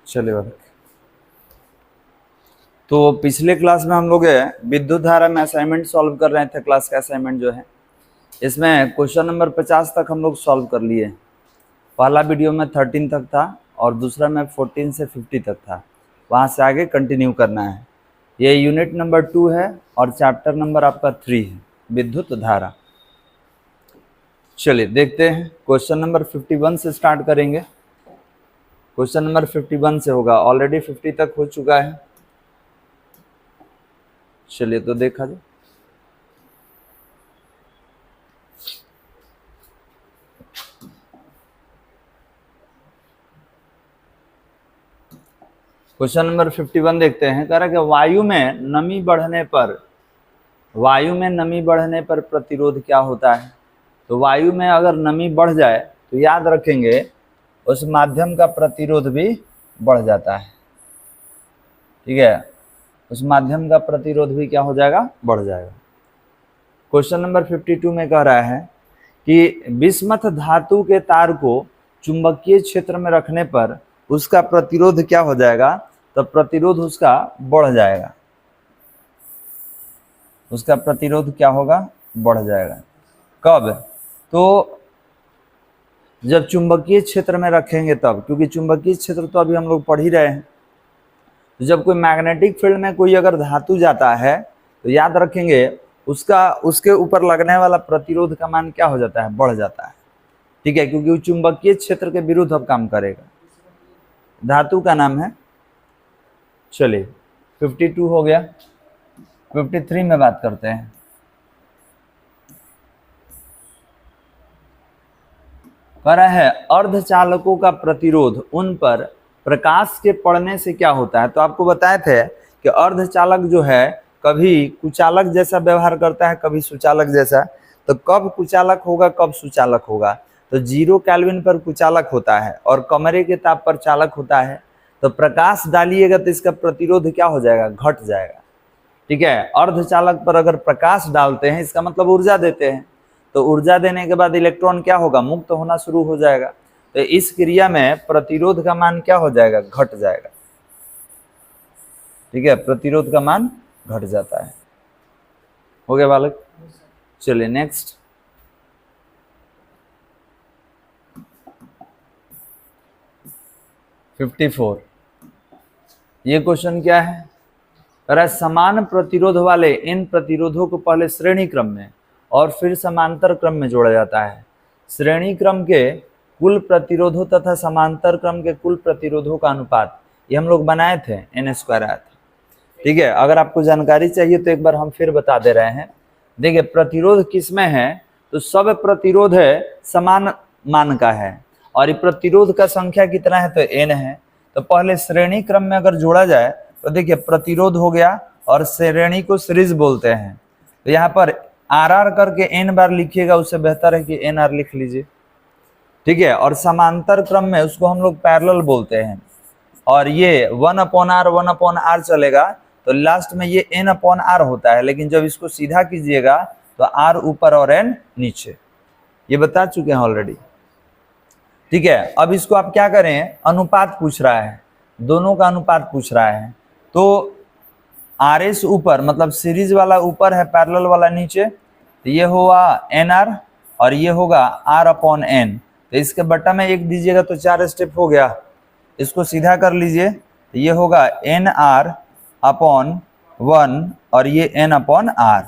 चलिए बालक, तो पिछले क्लास में हम लोग विद्युत धारा में असाइनमेंट सॉल्व कर रहे थे। क्लास का असाइनमेंट जो है इसमें क्वेश्चन नंबर 50 तक हम लोग सॉल्व कर लिए। पहला वीडियो में 13 तक था और दूसरा में 14 से 50 तक था। वहाँ से आगे कंटिन्यू करना है। ये यूनिट नंबर 2 है और चैप्टर नंबर आपका 3 है, विद्युत धारा। चलिए देखते हैं, क्वेश्चन नंबर 51 से स्टार्ट करेंगे। क्वेश्चन नंबर 51 से होगा, ऑलरेडी 50 तक हो चुका है। चलिए तो देखा जाए। क्वेश्चन नंबर 51 देखते हैं। कह रहा है कि वायु में नमी बढ़ने पर प्रतिरोध क्या होता है। तो वायु में अगर नमी बढ़ जाए तो याद रखेंगे उस माध्यम का प्रतिरोध भी बढ़ जाता है। ठीक है, उस माध्यम का प्रतिरोध भी क्या हो जाएगा, बढ़ जाएगा। क्वेश्चन नंबर 52 में कह रहा है कि बिस्मथ धातु के तार को चुंबकीय क्षेत्र में रखने पर उसका प्रतिरोध क्या हो जाएगा, तो प्रतिरोध उसका बढ़ जाएगा। उसका प्रतिरोध क्या होगा, बढ़ जाएगा। कब? तो जब चुंबकीय क्षेत्र में रखेंगे तब, क्योंकि चुंबकीय क्षेत्र तो अभी हम लोग पढ़ ही रहे हैं। तो जब कोई मैग्नेटिक फील्ड में कोई अगर धातु जाता है तो याद रखेंगे उसके ऊपर लगने वाला प्रतिरोध का मान क्या हो जाता है, बढ़ जाता है। ठीक है, क्योंकि वो चुंबकीय क्षेत्र के विरुद्ध अब काम करेगा। धातु का नाम है, चलिए 52 हो गया। 53 में बात करते हैं। कह रहा है अर्धचालकों का प्रतिरोध उन पर प्रकाश के पड़ने से क्या होता है। तो आपको बताए थे कि अर्धचालक जो है कभी कुचालक जैसा व्यवहार करता है, कभी सुचालक जैसा। तो कब कुचालक होगा, कब सुचालक होगा, तो 0 केल्विन पर कुचालक होता है और कमरे के ताप पर चालक होता है। तो प्रकाश डालिएगा तो इसका प्रतिरोध क्या हो जाएगा, घट जाएगा। ठीक है, अर्धचालक पर अगर प्रकाश डालते हैं इसका मतलब ऊर्जा देते हैं, तो ऊर्जा देने के बाद इलेक्ट्रॉन क्या होगा, मुक्त होना शुरू हो जाएगा। तो इस क्रिया में प्रतिरोध का मान क्या हो जाएगा, घट जाएगा। ठीक है, प्रतिरोध का मान घट जाता है। हो गया बालक। चलिए नेक्स्ट। ये क्वेश्चन क्या है, अरे समान प्रतिरोध वाले इन प्रतिरोधों को पहले श्रेणी क्रम में और फिर समांतर क्रम में जोड़ा जाता है। श्रेणी क्रम के कुल प्रतिरोधों तथा समांतर क्रम के कुल प्रतिरोधों का अनुपात ये हम लोग बनाए थे, n² आया था। ठीक है, अगर आपको जानकारी चाहिए तो एक बार हम फिर बता दे रहे हैं। देखिए प्रतिरोध किसमें है, तो सब प्रतिरोध है समान मान का है और ये प्रतिरोध का संख्या कितना है, तो n है। तो पहले श्रेणी क्रम में अगर जोड़ा जाए तो देखिए प्रतिरोध हो गया और श्रेणी को सीरीज बोलते हैं। तो यहाँ पर RR करके n बार लिखिएगा, उससे बेहतर है कि NR लिख लीजिए। ठीक है, और समांतर क्रम में उसको हम लोग पैरेलल बोलते हैं और ये 1/R चलेगा। तो लास्ट में ये n/R होता है, लेकिन जब इसको सीधा कीजिएगा तो R ऊपर और n नीचे, ये बता चुके हैं ऑलरेडी। ठीक है, अब इसको आप क्या करें, अनुपात पूछ रहा है, दोनों का अनुपात पूछ रहा है। तो RS ऊपर मतलब सीरीज वाला ऊपर है, पैरेलल वाला नीचे। तो ये होगा NR और ये होगा R/N। तो इसके बट्टा में 1 दीजिएगा तो 4 स्टेप हो गया। इसको सीधा कर लीजिए तो ये होगा NR/1 और ये N/R।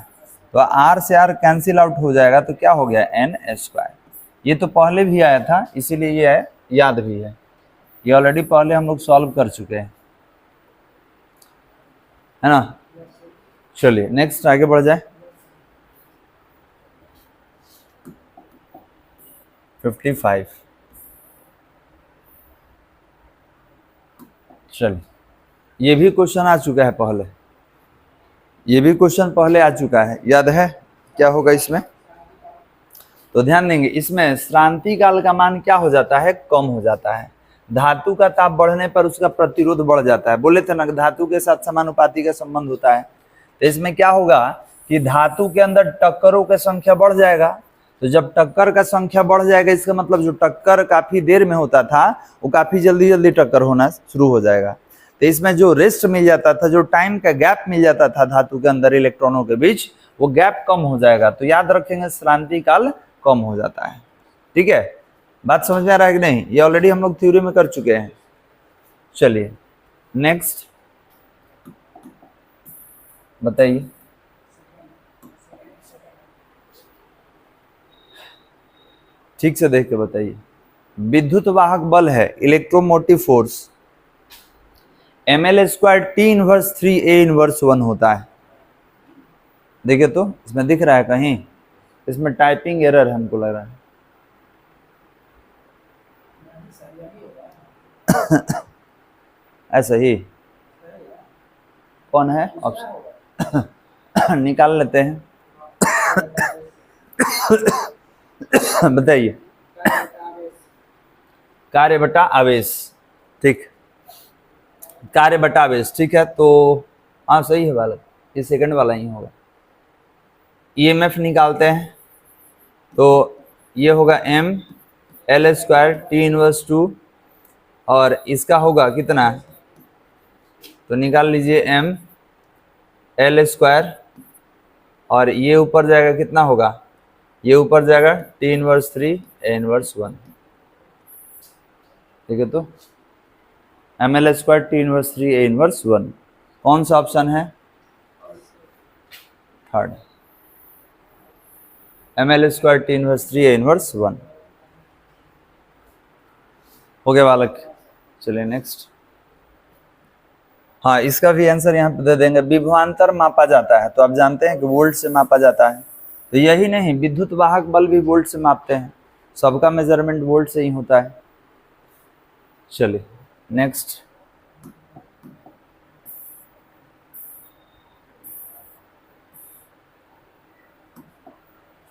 तो R से R कैंसिल आउट हो जाएगा, तो क्या हो गया, n²। ये तो पहले भी आया था, इसीलिए ये याद भी है। ये ऑलरेडी पहले हम लोग सॉल्व कर चुके हैं, है ना। चलिए नेक्स्ट आगे बढ़ जाए। 55। चलिए ये भी क्वेश्चन आ चुका है पहले, ये भी क्वेश्चन पहले आ चुका है, याद है क्या होगा इसमें। तो ध्यान देंगे, इसमें श्रांति काल का मान क्या हो जाता है, कम हो जाता है। धातु का ताप बढ़ने पर उसका प्रतिरोध बढ़ जाता है। बोले थे ना धातु के साथ समानुपाती का संबंध होता है। तो इसमें क्या होगा कि धातु के अंदर टक्करों की संख्या बढ़ जाएगा। तो जब टक्कर का संख्या बढ़ जाएगा इसका मतलब जो टक्कर काफी देर में होता था वो काफी जल्दी जल्दी टक्कर होना शुरू हो जाएगा। तो इसमें जो रेस्ट मिल जाता था, जो टाइम का गैप मिल जाता था धातु के अंदर इलेक्ट्रॉनों के बीच, वो गैप कम हो जाएगा। तो याद रखेंगे श्रांति काल कम हो जाता है। ठीक है, बात समझ में आ रहा है कि नहीं? ये ऑलरेडी हम लोग थ्योरी में कर चुके हैं। चलिए नेक्स्ट बताइए। ठीक से देख के बताइए। विद्युत वाहक बल है electromotive force ml² T inverse 3 A inverse 1 होता है। देखिए तो इसमें दिख रहा है कहीं? इसमें टाइपिंग एरर है हमको लग रहा है। ऐसा ही कौन है ऑप्शन? निकाल लेते हैं। बताइए। कार्य बटा आवेश। ठीक, कार्य बटा आवेश। ठीक है, तो हाँ सही है वाला, ये सेकंड वाला ही होगा। ईएमएफ निकालते हैं तो ये होगा ml² T इनवर्स 2 और इसका होगा कितना? तो निकाल लीजिए ml² और ये ऊपर जाएगा कितना होगा? ये ऊपर जाएगा T इनवर्स 3 A इनवर्स 1। ठीक है, तो ml² T inverse 3 A inverse 1 कौन सा ऑप्शन है? Third, ml² T inverse 3 A inverse 1 हो गया बालक। चलिए नेक्स्ट। हाँ, इसका भी आंसर यहाँ पे दे देंगे। विभवांतर मापा जाता है तो आप जानते हैं कि वोल्ट से मापा जाता है। तो यही नहीं, विद्युत वाहक बल भी वोल्ट से मापते हैं, सबका मेजरमेंट वोल्ट से ही होता है। चलिए नेक्स्ट।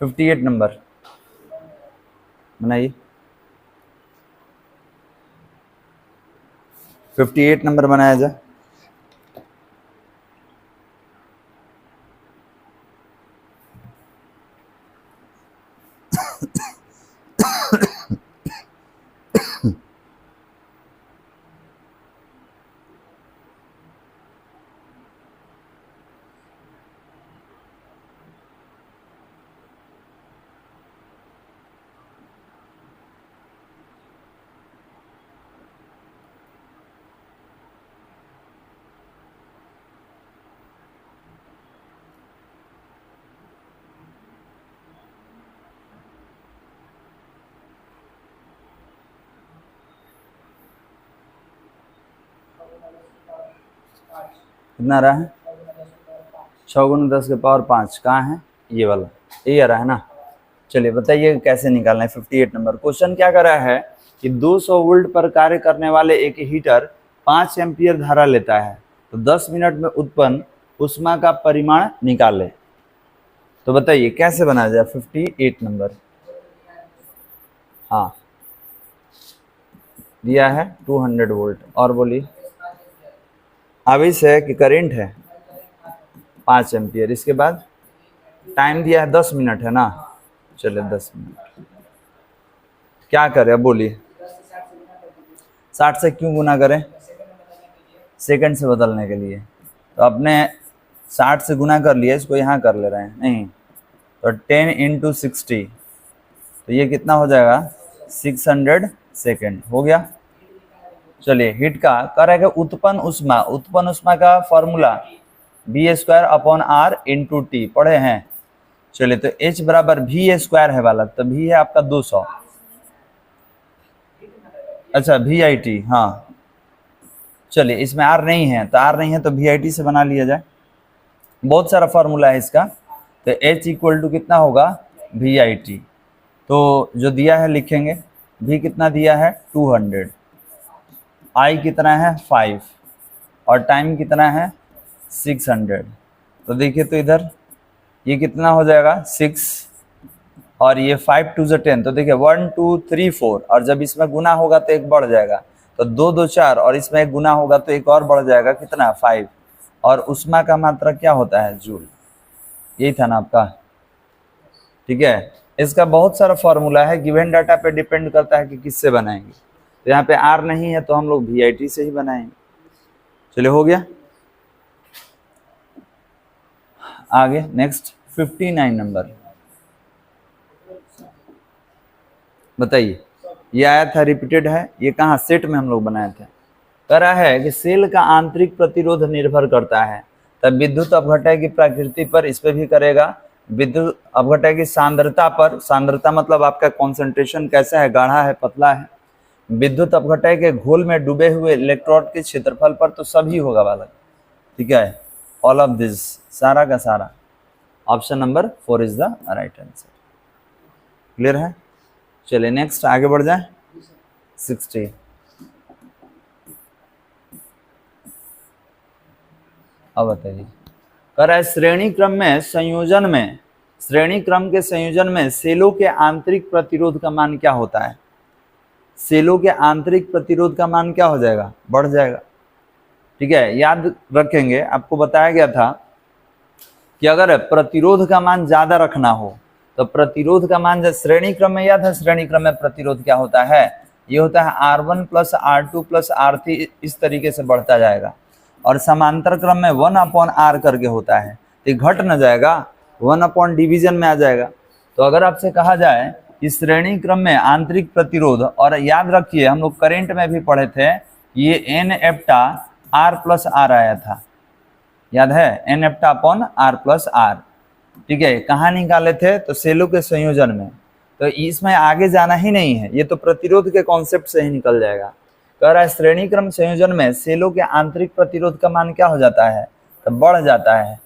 फिफ्टी 58 नंबर बनाइए। 58 नंबर बनाया जाए। कितना रहा है? 6 × 10 के पावर 5 कहाँ है? ये वाला, ये आ रहा है ना। चलिए बताइए कैसे निकालना है 58 नंबर। क्वेश्चन क्या कर रहा है कि 200 वोल्ट पर कार्य करने वाले एक हीटर 5 एम्पियर धारा लेता है, तो 10 मिनट में उत्पन्न ऊष्मा का परिमाण निकाले। तो बताइए कैसे बनाया जाए 58 नंबर। हाँ दिया है 200 वोल्ट, और बोलिए आवेश है कि करंट है? 5 एम्पियर। इसके बाद टाइम दिया है 10 मिनट है ना। चलिए 10 मिनट क्या करें अब बोलिए? 60 से क्यों गुना करें? सेकंड से बदलने के लिए। तो अपने 60 से गुना कर लिया, इसको यहाँ कर ले रहे हैं नहीं, तो 10 × 60 तो ये कितना हो जाएगा? 600 सेकेंड हो गया। चलिए हिट का करेगा उत्पन्न ऊष्मा। उत्पन्न ऊष्मा का फॉर्मूला V²/R × T पढ़े हैं। चलिए तो H बराबर V² है वाला, तो V है आपका 200। अच्छा VIT, हाँ चलिए इसमें R नहीं है, तो R नहीं है तो VIT से बना लिया जाए। बहुत सारा फॉर्मूला है इसका। तो H = कितना होगा? VIT। तो जो दिया है लिखेंगे, V कितना दिया है? 200, I कितना है? 5 और टाइम कितना है? 600। तो देखिए तो इधर ये कितना हो जाएगा? 6 और ये 5 × 2 = 10। तो देखिए 1 2 3 4 और जब इसमें गुना होगा तो एक बढ़ जाएगा, तो 2 2 4 और इसमें एक गुना होगा तो एक और बढ़ जाएगा, कितना? 5। और ऊष्मा का मात्रा क्या होता है? जूल। यही था ना आपका? ठीक है, इसका बहुत सारा फॉर्मूला है, गिवन डाटा पे डिपेंड करता है कि किससे बनाएंगे। तो यहाँ पे आर नहीं है तो हम लोग VIT से ही बनाएंगे। चलिए हो गया। आगे नेक्स्ट 59 नंबर बताइए। ये आया था, रिपीटेड है, ये कहाँ सेट में हम लोग बनाए थे। कह रहा है कि सेल का आंतरिक प्रतिरोध निर्भर करता है, तब विद्युत अपघटय की प्रकृति पर इस पे भी करेगा, विद्युत अपघटय की सांद्रता पर, सांद्रता मतलब आपका कॉन्सेंट्रेशन कैसा है, गाढ़ा है पतला है, विद्युत अपघटय के घोल में डूबे हुए इलेक्ट्रोड के क्षेत्रफल पर, तो सभी होगा बालक। ठीक है, ऑल ऑफ दिस, सारा का सारा। Option number 4 is the right answer. Clear है। चलिए नेक्स्ट आगे बढ़ जाए। 60 अब बताइए। कह रहा है श्रेणी क्रम में संयोजन में, श्रेणी क्रम के संयोजन में सेलों के आंतरिक प्रतिरोध का मान क्या होता है। सेलों के आंतरिक प्रतिरोध का मान क्या हो जाएगा, बढ़ जाएगा। ठीक है, याद रखेंगे, आपको बताया गया था कि अगर प्रतिरोध का मान ज्यादा रखना हो तो प्रतिरोध का मान, जब श्रेणी क्रम में, याद है श्रेणी क्रम में प्रतिरोध क्या होता है, ये होता है R1 + R2 + R3, इस तरीके से बढ़ता जाएगा। और समांतर क्रम में 1/R करके होता है, तो घट न जाएगा, 1 डिवीजन में आ जाएगा। तो अगर आपसे कहा जाए कि श्रेणी क्रम में आंतरिक प्रतिरोध, और याद रखिए हम लोग करेंट में भी पढ़े थे, ये N एप्टा R + R आया था, याद है, N एप्टा अपॉन R + R। ठीक है, कहाँ निकाले थे, तो सेलों के संयोजन में। तो इसमें आगे जाना ही नहीं है, ये तो प्रतिरोध के कॉन्सेप्ट से ही निकल जाएगा। कह रहा है श्रेणी क्रम संयोजन में सेलों के आंतरिक प्रतिरोध का मान क्या हो जाता है, तो बढ़ जाता है।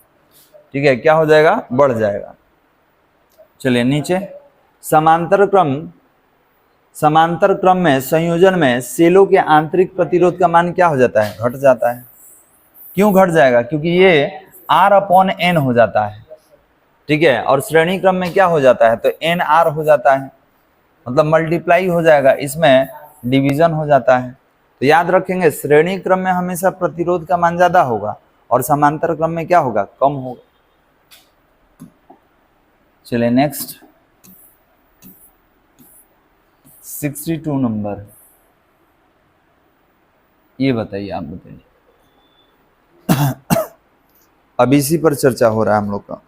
ठीक है, क्या हो जाएगा, बढ़ जाएगा। चलिए नीचे, समांतर क्रम में संयोजन में सेलों के आंतरिक प्रतिरोध का मान क्या हो जाता है, घट जाता है। क्यों घट जाएगा, क्योंकि ये R/N हो जाता है। ठीक है, और श्रेणी क्रम में क्या हो जाता है, तो NR हो जाता है, मतलब मल्टीप्लाई हो जाएगा, इसमें डिवीजन हो जाता है। तो याद रखेंगे श्रेणी क्रम में हमेशा प्रतिरोध का मान ज्यादा होगा और समांतर क्रम में क्या होगा, कम होगा। चलिए नेक्स्ट 62 नंबर, ये बताइए, आप बताइए। अब इसी पर चर्चा हो रहा है हम लोग का।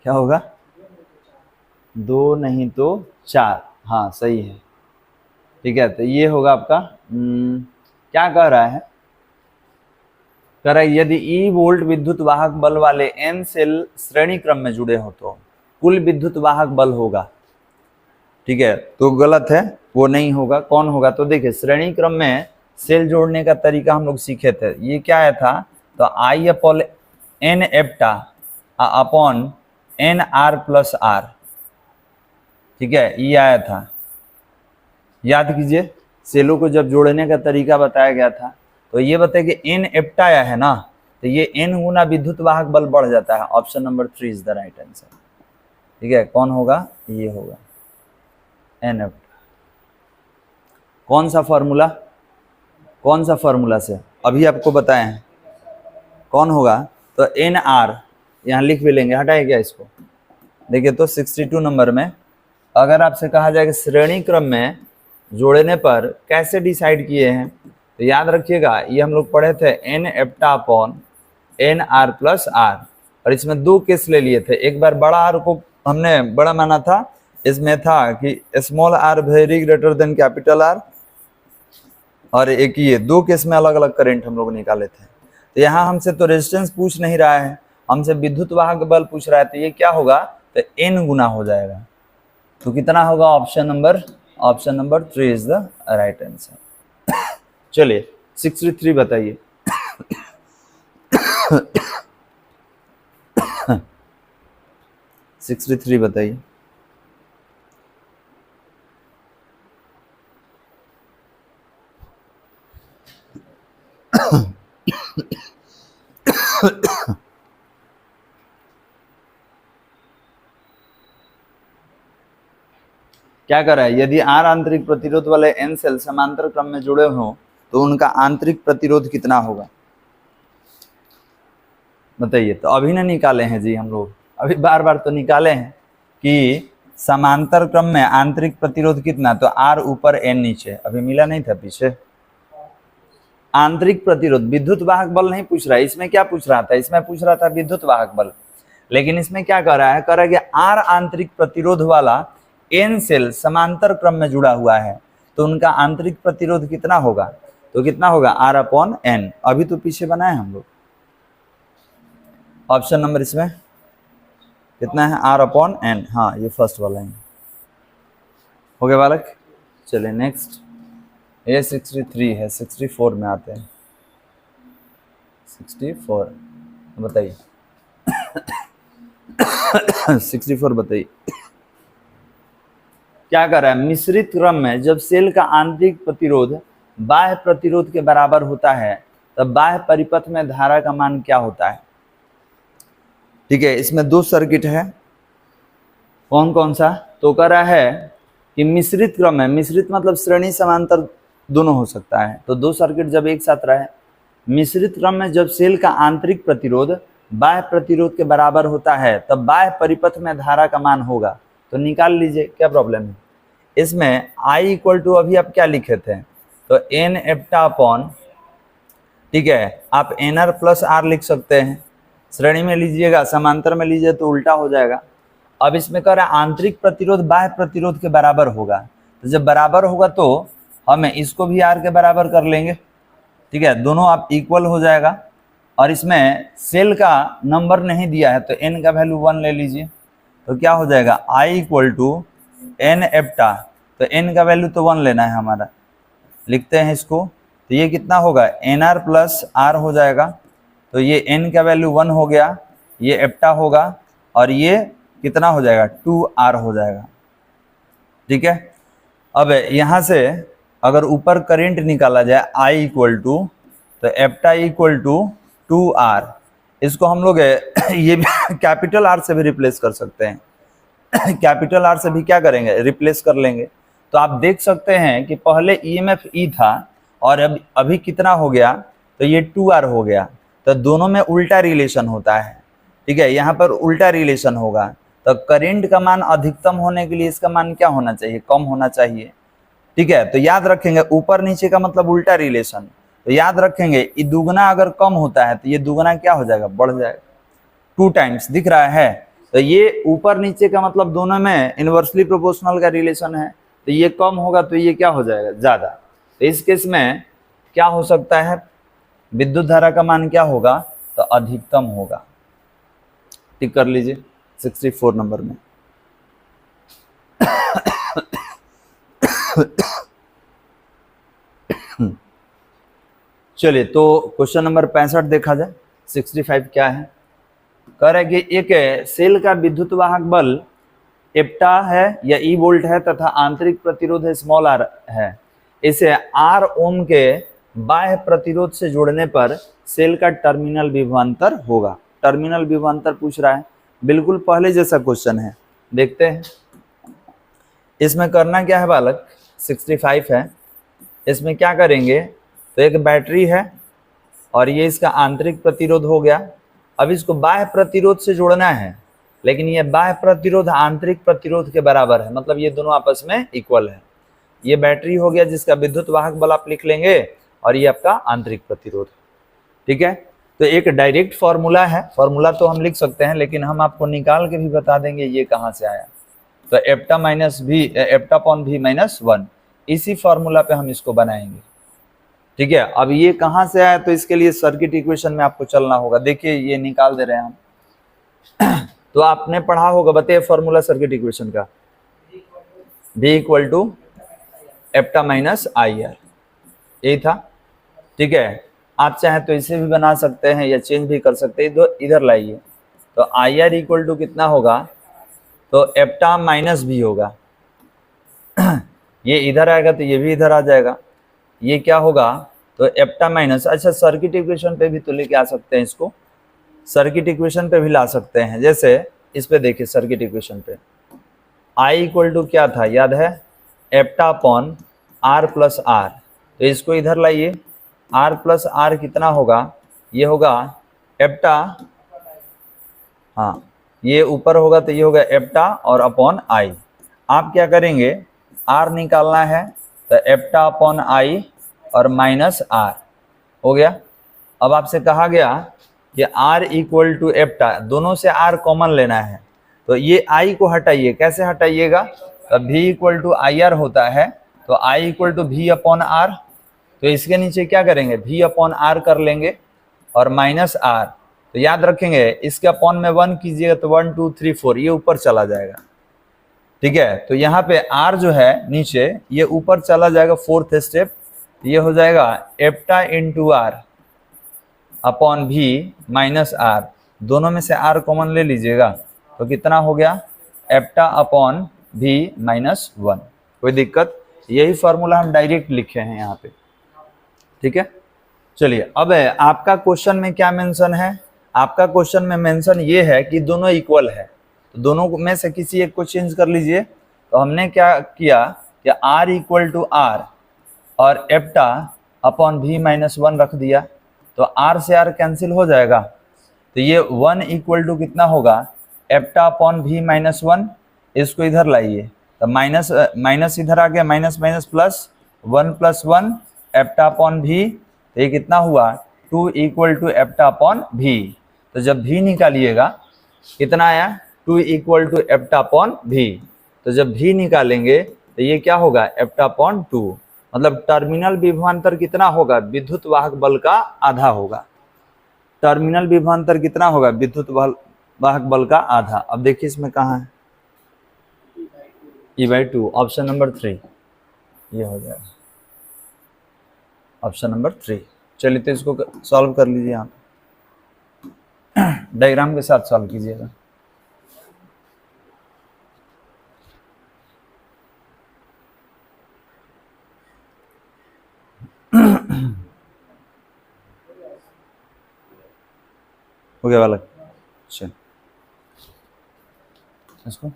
क्या होगा, 2 नहीं तो 4, हाँ सही है। ठीक है, तो ये होगा आपका क्या कह रहा है, कह रहा है यदि E वोल्ट विद्युत वाहक बल वाले N सेल श्रेणी क्रम में जुड़े हो तो कुल विद्युत वाहक बल होगा। ठीक है, तो गलत है, वो नहीं होगा। कौन होगा, तो देखिए श्रेणी क्रम में सेल जोड़ने का तरीका हम लोग सीखे थे, ये क्या आया था, तो I/N एप्टा अपॉन NR + R। ठीक है, ये आया था, याद कीजिए, सेलों को जब जोड़ने का तरीका बताया गया था, तो ये बताया कि N एप्टा आया है ना, तो ये N गुना विद्युत वाहक बल बढ़ जाता है। Option number 3 is the right answer. ठीक है, कौन होगा, ये होगा N एप्टा। कौन सा फॉर्मूला से, अभी आपको बताए हैं, कौन होगा, तो NR, यहाँ लिख भी लेंगे, हटाए क्या इसको। देखिए तो 62 नंबर में अगर आपसे कहा जाए कि श्रेणी क्रम में जोड़ने पर कैसे डिसाइड किए हैं, तो याद रखिएगा, ये हम लोग पढ़े थे N एप्टा अपॉन NR + R, और इसमें 2 केस ले लिए थे। एक बार बड़ा R को हमने बड़ा माना था, इसमें था कि small r very greater than capital R, और एक ये 2 केस में अलग अलग करंट हम लोग निकाले थे। तो यहाँ हमसे तो रेजिस्टेंस पूछ नहीं रहा है, हमसे विद्युत वाहक बल पूछ रहा है, तो ये क्या होगा, तो N गुना हो जाएगा। तो कितना होगा, option number 3 is the right answer. चलिए 63 बताइए। 63 बताइए। क्या कर रहा है, यदि R आंतरिक प्रतिरोध वाले N सेल समांतर क्रम में जुड़े हों तो उनका आंतरिक प्रतिरोध कितना होगा बताइए। तो अभी ना निकाले हैं जी हम लोग, अभी बार बार तो निकाले हैं कि समांतर क्रम में आंतरिक प्रतिरोध कितना, तो R ऊपर N नीचे, अभी मिला नहीं था पीछे। आंतरिक प्रतिरोध विद्युत वाहक बल नहीं पूछ रहा है, इसमें क्या पूछ रहा था, इसमें पूछ रहा था विद्युत वाहक बल, लेकिन इसमें क्या कर रहा है, कह रहा है कि R आंतरिक प्रतिरोध वाला N सेल समांतर क्रम में जुड़ा हुआ है, तो उनका आंतरिक प्रतिरोध कितना होगा, तो कितना होगा R/N। अभी तो पीछे बनाए हम लोग। ऑप्शन नंबर इसमें कितना है, R/N। हाँ ये फर्स्ट वाला है। हो गया बालक, चलिए नेक्स्ट। ये 63 है, 64 में आते हैं। 64 बताइए 64 बताइए क्या कर रहा है। मिश्रित क्रम में जब सेल का आंतरिक प्रतिरोध बाह्य प्रतिरोध के बराबर होता है तब बाह्य परिपथ में धारा का मान क्या होता है। ठीक है, इसमें दो सर्किट है, कौन कौन सा, तो कह रहा है कि मिश्रित क्रम में, मिश्रित मतलब श्रेणी समांतर दोनों हो सकता है, तो दो सर्किट जब एक साथ रहे, मिश्रित क्रम में जब सेल का आंतरिक प्रतिरोध बाह्य प्रतिरोध के बराबर होता है तब बाह्य परिपथ में धारा का मान होगा, तो निकाल लीजिए क्या प्रॉब्लम है। इसमें I इक्वल टू अभी आप क्या लिखे थे, तो N एप्टा अपॉन, ठीक है, आप NR प्लस R लिख सकते हैं, श्रेणी में लीजिएगा, समांतर में लीजिए तो उल्टा हो जाएगा। अब इसमें कह रहा है आंतरिक प्रतिरोध बाह्य प्रतिरोध के बराबर होगा, तो जब बराबर होगा तो हमें इसको भी R के बराबर कर लेंगे, ठीक है, दोनों आप इक्वल हो जाएगा। और इसमें सेल का नंबर नहीं दिया है तो N का वैल्यू 1 ले लीजिए, तो क्या हो जाएगा I इक्वल टू N एप्टा, तो N का वैल्यू तो 1 लेना है हमारा, लिखते हैं इसको, तो ये कितना होगा NR प्लस R हो जाएगा, तो ये N का वैल्यू 1 हो गया, ये एप्टा होगा, और ये कितना हो जाएगा 2R हो जाएगा। ठीक है, अब यहाँ से अगर ऊपर करंट निकाला जाए I इक्वल टू, तो एप्टा इक्वल टू 2R, इसको हम लोग ये भी कैपिटल R से भी रिप्लेस कर सकते हैं कैपिटल R से भी क्या करेंगे, रिप्लेस कर लेंगे। तो आप देख सकते हैं कि पहले EMF E था और अब अभी कितना हो गया, तो ये 2R हो गया, तो दोनों में उल्टा रिलेशन होता है। ठीक है, यहाँ पर उल्टा रिलेशन होगा, तो करंट का मान अधिकतम होने के लिए इसका मान क्या होना चाहिए, कम होना चाहिए। ठीक है, तो याद रखेंगे ऊपर नीचे का मतलब उल्टा रिलेशन, तो याद रखेंगे ये दुगना अगर कम होता है तो ये दुगना क्या हो जाएगा, बढ़ जाएगा, 2 टाइम्स दिख रहा है, तो ये ऊपर नीचे का मतलब दोनों में इनवर्सली प्रोपोर्शनल का रिलेशन है, तो ये कम होगा तो ये क्या हो जाएगा, ज्यादा। तो इस केस में क्या हो सकता है, विद्युत धारा का मान क्या होगा, तो अधिकतम होगा। टिक कर लीजिए 64 नंबर में चलिए, तो क्वेश्चन नंबर 65 देखा जाए। 65 क्या है, कह रहा है कि एक सेल का विद्युत वाहक बल एप्टा है या ई वोल्ट है तथा आंतरिक प्रतिरोध स्मॉल r है, इसे R ओम के बाह्य प्रतिरोध से जोड़ने पर सेल का टर्मिनल विभवांतर होगा। टर्मिनल विभवांतर पूछ रहा है, बिल्कुल पहले जैसा क्वेश्चन है, देखते हैं। इसमें करना क्या है बालक, 65 है, इसमें क्या करेंगे, तो एक बैटरी है और ये इसका आंतरिक प्रतिरोध हो गया। अब इसको बाह्य प्रतिरोध से जोड़ना है, लेकिन ये बाह्य प्रतिरोध आंतरिक प्रतिरोध के बराबर है, मतलब ये दोनों आपस में इक्वल है। ये बैटरी हो गया जिसका विद्युत वाहक बल आप लिख लेंगे, और ये आपका आंतरिक प्रतिरोध। ठीक है, तो एक डायरेक्ट फॉर्मूला है, फॉर्मूला तो हम लिख सकते हैं, लेकिन हम आपको निकाल के भी बता देंगे ये कहाँ से आया। तो एप्टा माइनस भी, एप्टा अपॉन भी माइनस 1, इसी फॉर्मूला पे हम इसको बनाएंगे। ठीक है, अब ये कहाँ से आया, तो इसके लिए सर्किट इक्वेशन में आपको चलना होगा। देखिए ये निकाल दे रहे हैं हम तो आपने पढ़ा होगा, बताइए फॉर्मूला सर्किट इक्वेशन का, V इक्वल टू एप्टा माइनस IR, यही था। ठीक है, आप चाहे तो इसे भी बना सकते हैं या चेंज भी कर सकते हैं, तो इधर लाइए, तो IR इक्वल टू कितना होगा, तो एप्टा माइनस भी होगा ये इधर आएगा तो ये भी इधर आ जाएगा, ये क्या होगा, तो एप्टा माइनस, अच्छा सर्किट इक्वेशन पे भी तो लेके आ सकते हैं इसको, सर्किट इक्वेशन पे भी ला सकते हैं। जैसे इस पे देखिए सर्किट इक्वेशन पे I इक्वल टू क्या था, याद है, एप्टा अपॉन R प्लस R, तो इसको इधर लाइए, R प्लस आर कितना होगा, ये होगा एप्टा, हाँ ये ऊपर होगा तो ये होगा एप्टा और अपॉन आई। आप क्या करेंगे, R निकालना है तो एप्टा अपॉन आई और माइनस आर हो गया। अब आपसे कहा गया कि R इक्वल टू एप्टा, दोनों से R कॉमन लेना है, तो ये I को हटाइए, कैसे हटाइएगा, तो V equal to I R होता है, तो I equal to V upon R, तो इसके नीचे क्या करेंगे, V अपॉन आर कर लेंगे और माइनस आर, तो याद रखेंगे इसके अपॉन में 1 कीजिएगा तो 1 2 3 4 ये ऊपर चला जाएगा, ठीक है। तो यहाँ पे R जो है नीचे ये ऊपर चला जाएगा, फोर्थ स्टेप, ये हो जाएगा एप्टा इंटू आर अपॉन भी माइनस आर, दोनों में से R कॉमन ले लीजिएगा, तो कितना हो गया, एप्टा अपॉन भी माइनस 1। कोई दिक्कत, यही फॉर्मूला हम डायरेक्ट लिखे हैं यहाँ पे, ठीक है। चलिए अब आपका क्वेश्चन में क्या मेंशन है, आपका क्वेश्चन में मेंशन ये है कि दोनों इक्वल है, तो दोनों में से किसी एक को चेंज कर लीजिए। तो हमने क्या किया कि R इक्वल टू आर और एप्टा अपॉन भी माइनस 1 रख दिया, तो R से R कैंसिल हो जाएगा, तो ये 1 इक्वल टू कितना होगा, एप्टा अपॉन भी माइनस 1, इसको इधर लाइए, तो माइनस माइनस इधर आ गया, minus minus plus, 1 plus 1 एप्टा upon भी, तो ये कितना हुआ 2 इक्वल टू एप्टा अपॉन भी। तो जब भी निकालिएगा कितना आया, 2 इक्वल टू एप्टा अपॉन भी, तो जब भी निकालेंगे तो ये क्या होगा, एप्टा अपॉन 2, मतलब टर्मिनल विभवांतर कितना होगा, विद्युत वाहक बल का आधा होगा। टर्मिनल विभवांतर कितना होगा, विद्युत वाहक बल का आधा। अब देखिए इसमें कहाँ है, E/2, ऑप्शन नंबर 3 ये हो जाएगा, ऑप्शन नंबर 3। चलिए तो इसको सॉल्व कर लीजिए, आप डायग्राम के साथ सॉल्व कीजिएगा। हो गया बालक, चल इसको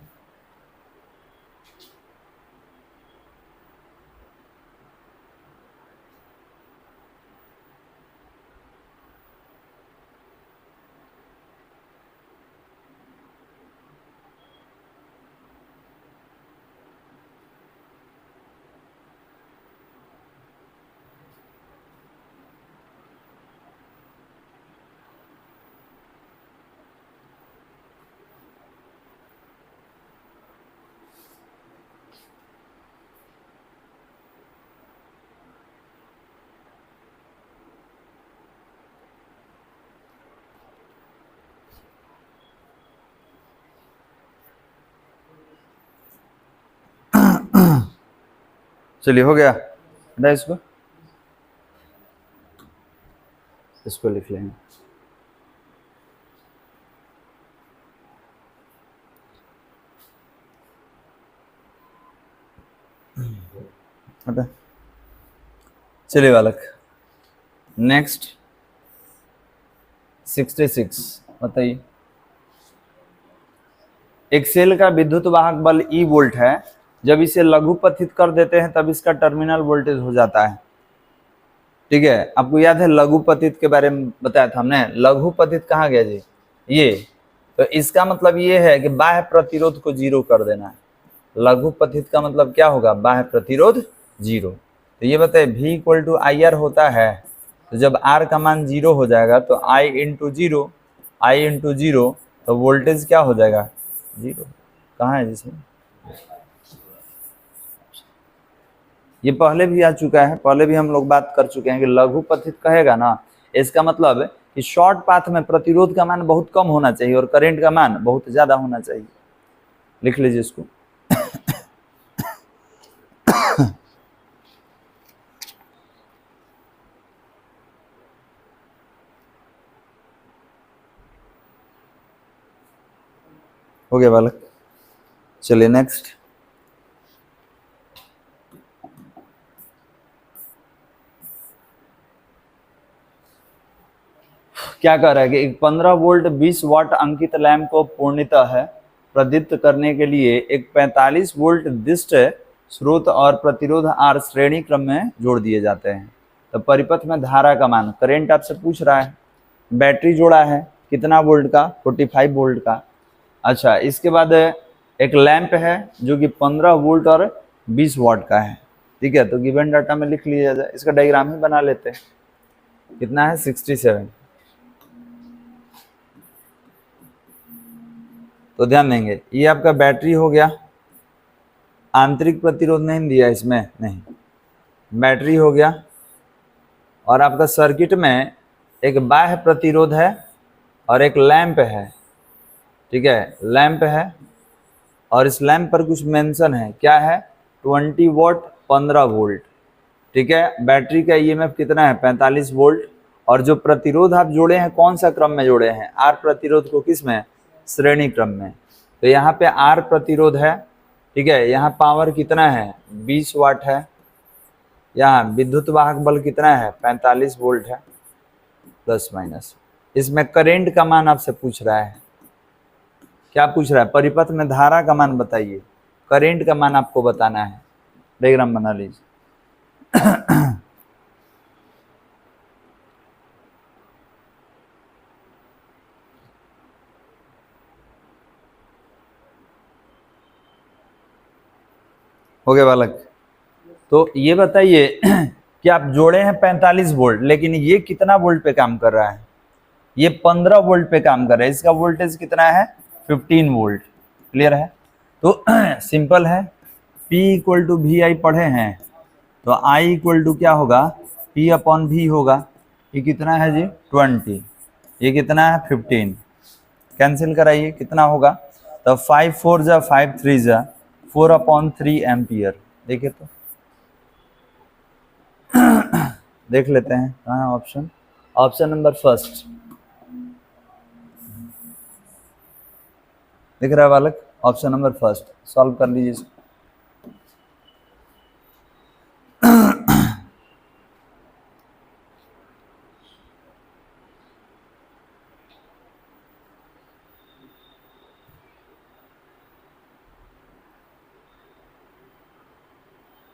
चलिए हो गया, इसको इसको लिख लेंगे। चलिए बालक, नेक्स्ट 66 बताइए। एक सेल का विद्युत वाहक बल E वोल्ट है, जब इसे लघुपथित कर देते हैं तब इसका टर्मिनल वोल्टेज हो जाता है, ठीक है। आपको याद है लघुपथित के बारे में बताया था हमने, लघुपथित कहाँ गया जी, ये, तो इसका मतलब ये है कि बाह्य प्रतिरोध को 0 कर देना है। लघुपथित का मतलब क्या होगा, बाह्य प्रतिरोध 0। तो ये बताइए V equal to I R होता है, तो जब R का मान 0 हो जाएगा तो I इंटू 0, I इंटू 0, तो वोल्टेज क्या हो जाएगा 0। कहाँ है जिसमें, ये पहले भी आ चुका है, पहले भी हम लोग बात कर चुके हैं कि लघुपथित कहेगा ना, इसका मतलब कि शॉर्ट पाथ में प्रतिरोध का मान बहुत कम होना चाहिए और करंट का मान बहुत ज्यादा होना चाहिए। लिख लीजिए इसको। हो गया बालक, चलिए नेक्स्ट। क्या कह रहा है कि एक 15 वोल्ट 20 वाट अंकित लैंप को पूर्णतः प्रदीप्त करने के लिए एक 45 वोल्ट दिष्ट स्रोत और प्रतिरोध R श्रेणी क्रम में जोड़ दिए जाते हैं। तो परिपथ में धारा का मान, करंट आपसे पूछ रहा है, बैटरी जोड़ा है कितना वोल्ट का, 45 वोल्ट का। अच्छा, इसके बाद एक लैंप है जो कि 15 वोल्ट और 20 वाट का है। ठीक है, तो गिवन डाटा में लिख लिया जाए, इसका डायग्राम ही बना लेते हैं। कितना है 67। तो ध्यान देंगे, ये आपका बैटरी हो गया, आंतरिक प्रतिरोध नहीं दिया इसमें, नहीं, बैटरी हो गया। और आपका सर्किट में एक बाह्य प्रतिरोध है और एक लैंप है। ठीक है, लैंप है और इस लैंप पर कुछ मेंशन है, क्या है, 20 वॉट 15 वोल्ट। ठीक है, बैटरी का ईएमएफ कितना है, 45 वोल्ट। और जो प्रतिरोध आप जोड़े हैं कौन सा क्रम में जोड़े हैं, आर प्रतिरोध को किस में, श्रेणी क्रम में। तो यहाँ पे आर प्रतिरोध है। ठीक है, यहाँ पावर कितना है, 20 वाट है। यहाँ विद्युत वाहक बल कितना है, 45 वोल्ट है, प्लस माइनस। इसमें करंट का मान आपसे पूछ रहा है, क्या पूछ रहा है, परिपथ में धारा का मान बताइए, करंट का मान आपको बताना है। डायग्राम बना लीजिए। हो गया बालक। तो ये बताइए कि आप जोड़े हैं 45 वोल्ट, लेकिन ये कितना वोल्ट पे काम कर रहा है, ये 15 वोल्ट पे काम कर रहा है। इसका वोल्टेज कितना है, 15 वोल्ट। क्लियर है। तो सिंपल है, P इक्वल टू वी आई पढ़े हैं, तो I इक्वल टू क्या होगा, P अपॉन V होगा। ये कितना है जी, 20, ये कितना है 15, कैंसिल कराइए कितना होगा, तो 5 4 जा 5 3 जा 4/3 एम्पियर। देखिए तो देख लेते हैं कहाँ है ऑप्शन, ऑप्शन नंबर फर्स्ट दिख रहा है बालक, ऑप्शन नंबर फर्स्ट। सॉल्व कर लीजिए।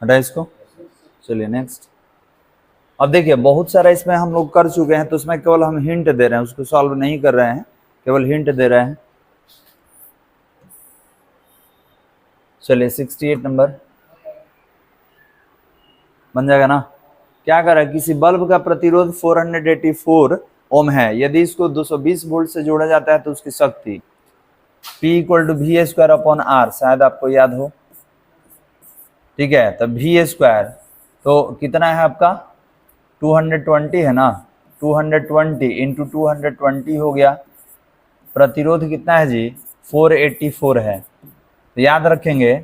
हटा इसको, चलिए नेक्स्ट। अब देखिए बहुत सारा इसमें हम लोग कर चुके हैं, तो उसमें केवल हम हिंट दे रहे हैं, उसको सॉल्व नहीं कर रहे हैं, केवल हिंट दे रहे हैं। चलिए 68 नंबर बन जाएगा ना। क्या कर रहा है, किसी बल्ब का प्रतिरोध 484 ओम है, यदि इसको 220 वोल्ट से जोड़ा जाता है तो उसकी शक्ति P equal to V square upon R, शायद आपको याद हो। ठीक है, तो वी स्क्वायर तो कितना है आपका 220 है ना, 220 इंटू 220 हो गया। प्रतिरोध कितना है जी, 484 है। तो याद रखेंगे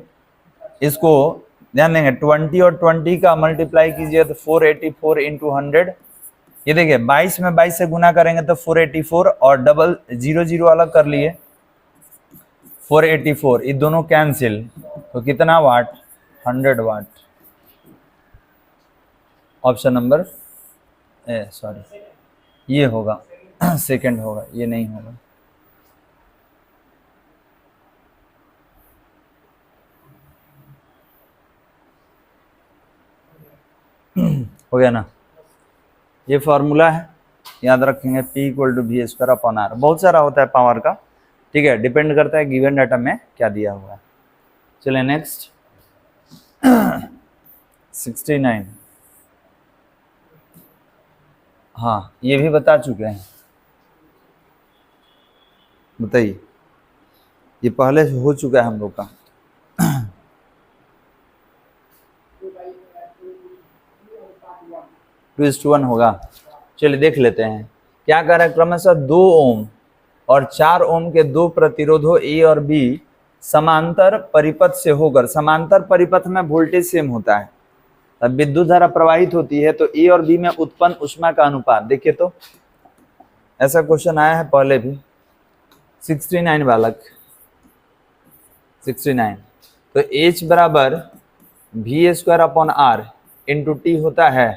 इसको, ध्यान देंगे 20 और 20 का मल्टीप्लाई कीजिए तो 484 इंटू 100। ये देखिए 22 में 22 से गुना करेंगे तो 484 और डबल 0 अलग कर लिए 484, ये दोनों कैंसिल, तो कितना वाट, 100 वाट। ऑप्शन नंबर सॉरी ये होगा सेकंड होगा, ये नहीं होगा। हो गया ना, ये फॉर्मूला है, याद रखेंगे P equal to V square upon R. बहुत सारा होता है पावर का, ठीक है, डिपेंड करता है गिवन डाटा में क्या दिया हुआ है। चलिए नेक्स्ट 69। हाँ ये भी बता चुके हैं, बताइए, ये पहले हो चुका है हम लोग का। 2:1 होगा। चलिए देख लेते हैं क्या कर रहा है, क्रमशः 2 ओम और 4 ओम के दो प्रतिरोधों ए और बी समांतर परिपथ से होकर, समांतर परिपथ में वोल्टेज सेम होता है, तब विद्युत धारा प्रवाहित होती है, तो ए और बी में उत्पन्न ऊष्मा का अनुपात। देखिए तो ऐसा क्वेश्चन आया है पहले भी। 69 बालक, 69, तो H बराबर V square upon R into T होता है।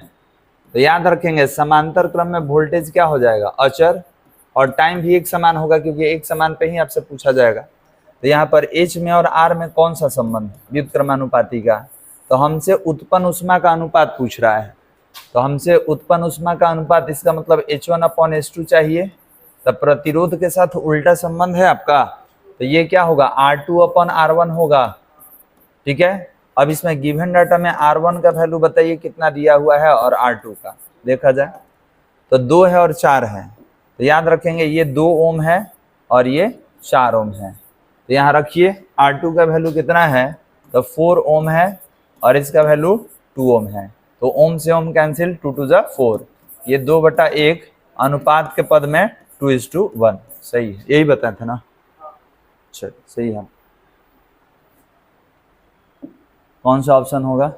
तो याद रखेंगे समांतर क्रम में वोल्टेज क्या हो जाएगा, अचर, और टाइम भी एक समान होगा क्योंकि एक समान पे ही आपसे पूछा जाएगा। तो यहाँ पर H में और R में कौन सा संबंध, व्युत्क्रमानुपाती का, तो हमसे उत्पन्न उष्मा का अनुपात पूछ रहा है। तो हमसे उत्पन्न उष्मा का अनुपात, इसका मतलब H1/H2 चाहिए। तब प्रतिरोध के साथ उल्टा संबंध है आपका, तो ये क्या होगा, R2/R1 होगा। ठीक है, अब इसमें गिवन डाटा में R1 का वैल्यू बताइए कितना दिया हुआ है और R2 का देखा जाए तो 2 है और 4 है। तो याद रखेंगे ये 2 ओम है और ये 4 ओम है। तो यहाँ रखिए R2 का वैल्यू कितना है, तो 4 ओम है और इसका वैल्यू 2 ओम है। तो ओम से ओम कैंसिल, 2 2 जा 4, ये 2/1 अनुपात के पद में 2:1 सही है, यही बताया था ना। चल सही है। कौन सा ऑप्शन होगा,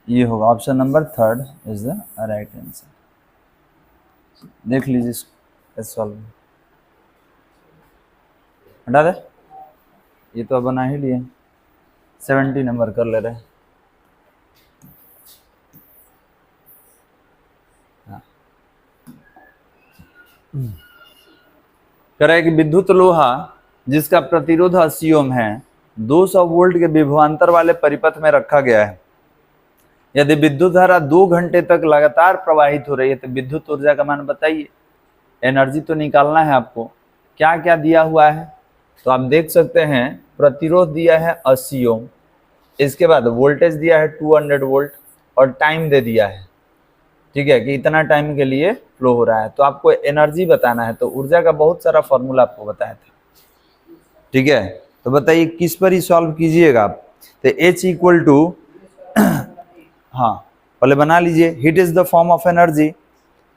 ये होगा option number 3 is the right answer. देख लीजिए सॉल्व, हटा दे, ये तो बना ही लिए, 70 नंबर कर ले रहे। करें कि विद्युत लोहा जिसका प्रतिरोध 80 ओम है 200 वोल्ट के विभवांतर वाले परिपथ में रखा गया है। यदि विद्युत धारा 2 घंटे तक लगातार प्रवाहित हो रही है तो विद्युत ऊर्जा का मान बताइए। एनर्जी तो निकालना है आपको, क्या क्या दिया हुआ है तो आप देख सकते हैं। प्रतिरोध दिया है 80 ओम, इसके बाद वोल्टेज दिया है 200 वोल्ट और टाइम दे दिया है, ठीक है, कि इतना टाइम के लिए फ्लो हो रहा है। तो आपको एनर्जी बताना है, तो ऊर्जा का बहुत सारा फॉर्मूला आपको बताया था, ठीक है। तो बताइए किस पर ही सॉल्व कीजिएगा आप। तो H इक्वल टू, हाँ पहले बना लीजिए, heat is the form of energy,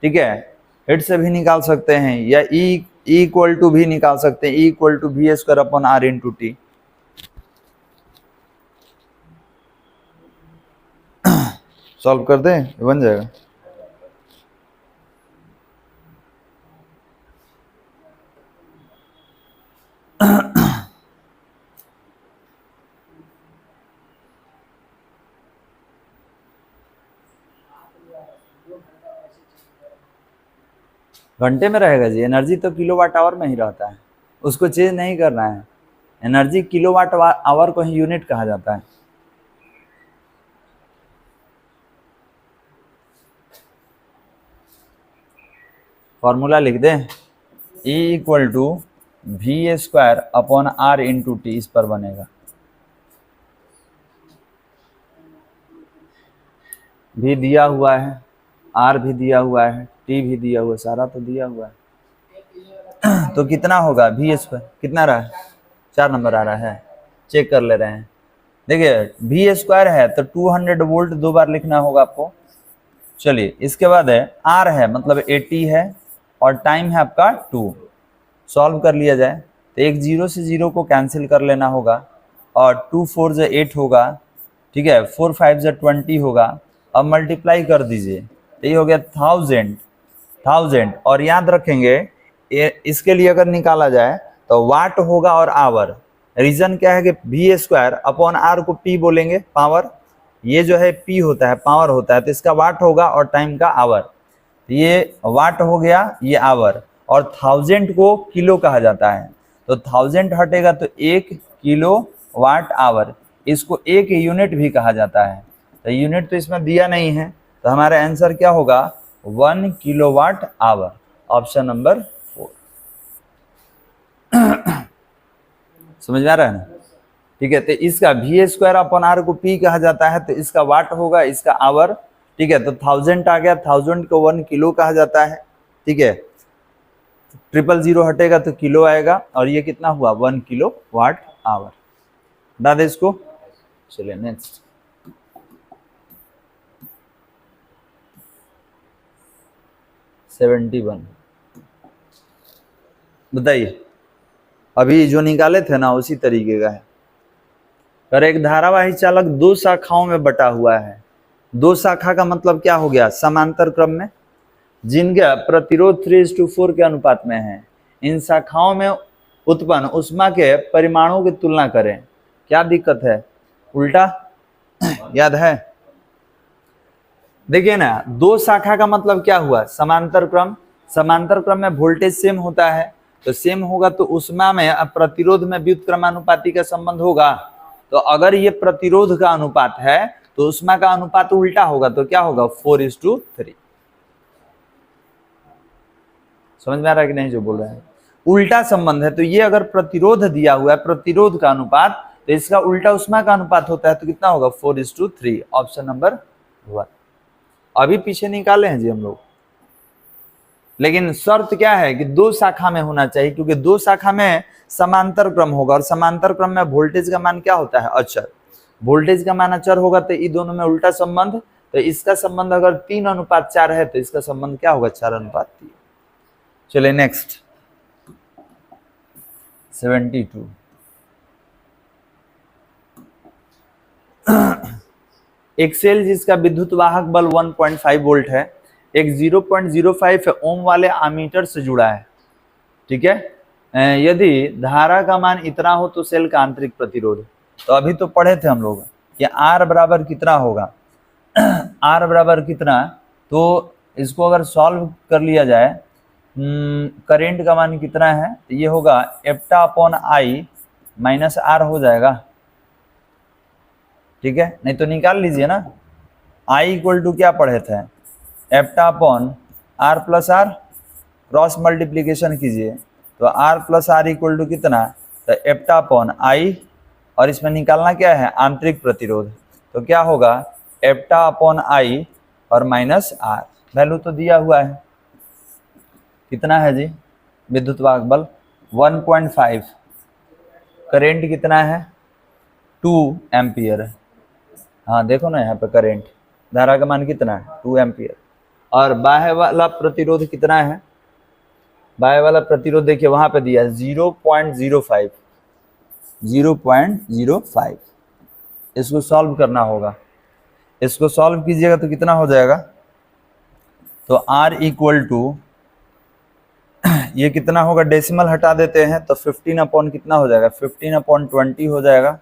ठीक है, हीट से भी निकाल सकते हैं या E इक्वल टू भी निकाल सकते हैं, E equal to V²/R/T। Solve कर दें, बन जाएगा। घंटे में रहेगा जी, एनर्जी तो किलोवाट आवर में ही रहता है, उसको चेंज नहीं करना है। एनर्जी किलोवाट आवर को ही यूनिट कहा जाता है। फॉर्मूला लिख दें, E इक्वल टू V²/R/T, इस पर बनेगा। V दिया हुआ है, R भी दिया हुआ है, T भी दिया हुआ है, सारा तो दिया हुआ है। तो कितना होगा V² कितना रहा है, 4 नंबर आ रहा है, चेक कर ले रहे हैं। देखिए V² है तो 200 वोल्ट 2 बार लिखना होगा आपको। चलिए इसके बाद है R है मतलब 80 है और टाइम है आपका 2। सॉल्व कर लिया जाए तो एक 0 से 0 को कैंसिल कर लेना होगा और 2 4 से 8 होगा, ठीक है, 4 5 से 20 होगा। अब मल्टीप्लाई कर दीजिए तो ये हो गया 1000 और याद रखेंगे इसके लिए अगर निकाला जाए तो वाट होगा और आवर। रीजन क्या है कि V²/R को P बोलेंगे, पावर, ये जो है P होता है, पावर होता है, तो इसका वाट होगा और टाइम का आवर। ये वाट हो गया, ये आवर, और 1000 को किलो कहा जाता है, तो 1000 हटेगा तो 1 किलो वाट आवर, इसको 1 यूनिट भी कहा जाता है। तो यूनिट तो इसमें दिया नहीं है, तो हमारा आंसर क्या होगा, 1 किलोवाट आवर, ऑप्शन नंबर 4। समझ में आ रहा है ना, ठीक है। तो इसका V²/R को P कहा जाता है, तो इसका वाट होगा, इसका आवर, ठीक है। तो 1000 आ गया, 1000 को 1 किलो कहा जाता है, ठीक है। 000 हटेगा तो किलो आएगा और ये कितना हुआ, 1 किलोवाट आवर। हटा दे इसको, चलिए नेक्स्ट। बताइए, अभी जो निकाले थे ना उसी तरीके का है। पर एक धारावाही चालक 2 शाखाओं में बटा हुआ है। 2 शाखा का मतलब क्या हो गया, समांतर क्रम में, जिनका प्रतिरोध 3:4 के अनुपात में है। इन शाखाओं में उत्पन्न उष्मा के परिमाणों की तुलना करें। क्या दिक्कत है, उल्टा याद है। देखिए ना, 2 शाखा का मतलब क्या हुआ, समांतर क्रम। समांतर क्रम में वोल्टेज सेम होता है, तो सेम होगा तो उष्मा में प्रतिरोध में व्युत्क्रमानुपाती का संबंध होगा। तो अगर ये प्रतिरोध का अनुपात है तो उष्मा का अनुपात उल्टा होगा, तो क्या होगा 4:3। समझ में आ रहा है कि नहीं जो बोल रहे हैं? उल्टा संबंध है। तो ये अगर प्रतिरोध दिया हुआ है, प्रतिरोध का अनुपात, तो इसका उल्टा उष्मा का अनुपात होता है, तो कितना होगा 4:3। ऑप्शन नंबर 1 अभी पीछे निकाले हैं जी हम लोग। लेकिन शर्त क्या है कि दो शाखा में होना चाहिए, क्योंकि दो शाखा में समांतर क्रम होगा, और समांतर क्रम में वोल्टेज का मान क्या होता है? अचर। वोल्टेज का मान अचर होगा तो इन दोनों में उल्टा संबंध, तो इसका संबंध अगर 3:4 है तो इसका संबंध क्या होगा? 4:3। चलिए नेक्स्ट 72। एक सेल जिसका विद्युत वाहक बल 1.5 वोल्ट है, एक 0.05 ओम वाले आमीटर से जुड़ा है, ठीक है। यदि धारा का मान इतना हो तो सेल का आंतरिक प्रतिरोध, तो अभी तो पढ़े थे हम लोग कि R बराबर कितना होगा। R बराबर कितना, तो इसको अगर सॉल्व कर लिया जाए, करेंट का मान कितना है, तो ये होगा एप्टा/I माइनस R हो जाएगा, ठीक है। नहीं तो निकाल लीजिए ना, I इक्वल टू क्या पढ़े थे? एप्टा/R प्लस R, क्रॉस मल्टीप्लीकेशन कीजिए तो R plus R equal to कितना? तो एप्टा/I, और इसमें निकालना क्या है? आंतरिक प्रतिरोध। तो क्या होगा? एप्टा/I और माइनस R। वैल्यू तो दिया हुआ है, कितना है जी? विद्युत वाहक बल 1.5, करेंट कितना है? 2 एम्पियर है। हाँ देखो ना यहाँ पे करेंट, धारा का मान कितना है? 2 एम्पियर। और बाह्य वाला प्रतिरोध कितना है? बाह्य वाला प्रतिरोध देखिए वहां पे दिया है 0.05। 0.05 इसको सॉल्व करना होगा। इसको सॉल्व कीजिएगा तो कितना हो जाएगा? तो R इक्वल टू, ये कितना होगा? डेसिमल हटा देते हैं तो 15 अपॉन कितना हो जाएगा? 15/20 हो जाएगा,